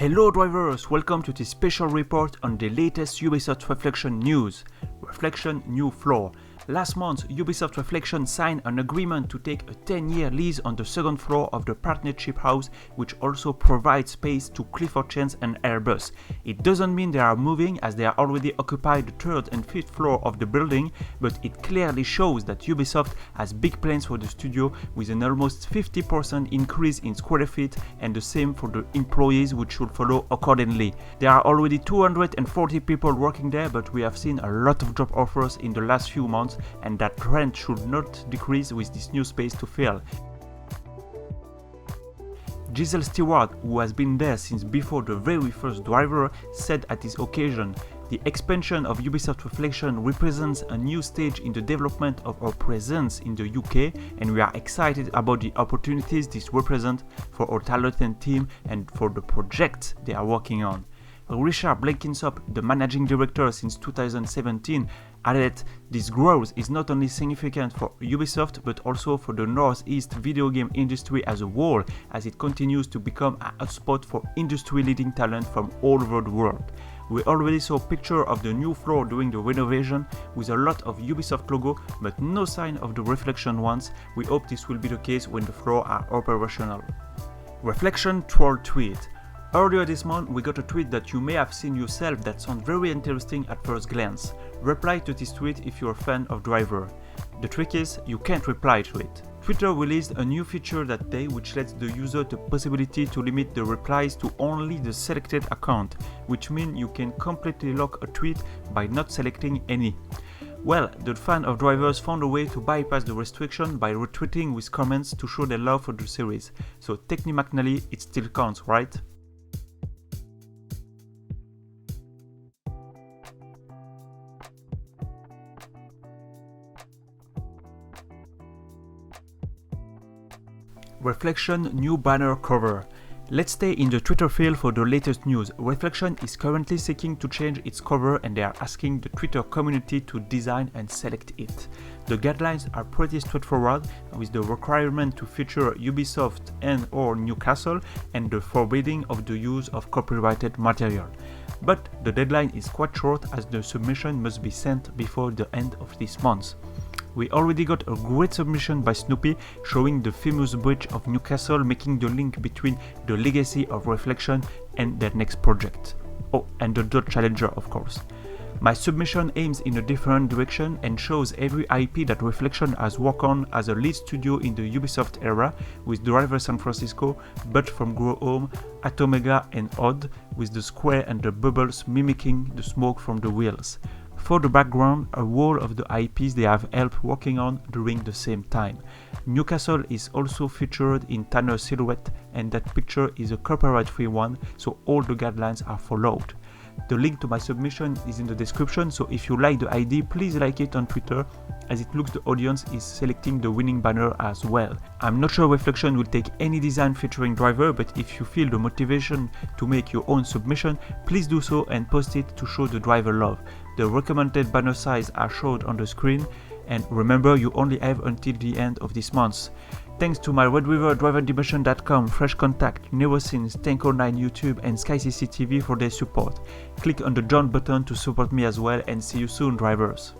Hello drivers, welcome to this special report on the latest Ubisoft Reflection news. Reflection new floor. Last month, Ubisoft Reflections signed an agreement to take a 10-year lease on the second floor of the partnership house, which also provides space to Clifford Chance and Airbus. It doesn't mean they are moving, as they are already occupied the third and fifth floor of the building, but it clearly shows that Ubisoft has big plans for the studio, with an almost 50% increase in square feet, and the same for the employees, which should follow accordingly. There are already 240 people working there, but we have seen a lot of job offers in the last few months, and that trend should not decrease with this new space to fill. Giselle Stewart, who has been there since before the very first driver, said at this occasion, "The expansion of Ubisoft Reflections represents a new stage in the development of our presence in the UK, and we are excited about the opportunities this represents for our talented team and for the projects they are working on." Richard Blenkinsop, the managing director since 2017, added, "This growth is not only significant for Ubisoft but also for the Northeast video game industry as a whole, as it continues to become a hotspot for industry-leading talent from all over the world." We already saw a picture of the new floor during the renovation with a lot of Ubisoft logo but no sign of the Reflection ones. We hope this will be the case when the floors are operational. Reflection troll tweet. Earlier this month, we got a tweet that you may have seen yourself that sounds very interesting at first glance. Reply to this tweet if you're a fan of Driver. The trick is, you can't reply to it. Twitter released a new feature that day which lets the user the possibility to limit the replies to only the selected account, which means you can completely lock a tweet by not selecting any. Well, the fan of Drivers found a way to bypass the restriction by retweeting with comments to show their love for the series. So technically it still counts, right? Reflection new banner cover. Let's stay in the Twitter field for the latest news. Reflection is currently seeking to change its cover, and they are asking the Twitter community to design and select it. The guidelines are pretty straightforward, with the requirement to feature Ubisoft and/or Newcastle and the forbidding of the use of copyrighted material. But the deadline is quite short, as the submission must be sent before the end of this month. We already got a great submission by Snoopy showing the famous bridge of Newcastle, making the link between the legacy of Reflection and their next project. Oh, and the Dodge Challenger, of course. My submission aims in a different direction and shows every IP that Reflection has worked on as a lead studio in the Ubisoft era, with Driver San Francisco, But from Grow Home, Atomega and Odd, with the square and the bubbles mimicking the smoke from the wheels. For the background, a wall of the IPs they have helped working on during the same time. Newcastle is also featured in Tanner's silhouette, and that picture is a copyright-free one, so all the guidelines are followed. The link to my submission is in the description, so if you like the idea, please like it on Twitter, as it looks the audience is selecting the winning banner as well. I'm not sure Reflection will take any design featuring Driver, but if you feel the motivation to make your own submission, please do so and post it to show the Driver love. The recommended banner size are shown on the screen, and remember, you only have until the end of this month. Thanks to my Red River DriverDimension.com, Fresh Contact, Neuroscenes, Tanko9 YouTube and SkyCC TV for their support. Click on the join button to support me as well, and see you soon, drivers.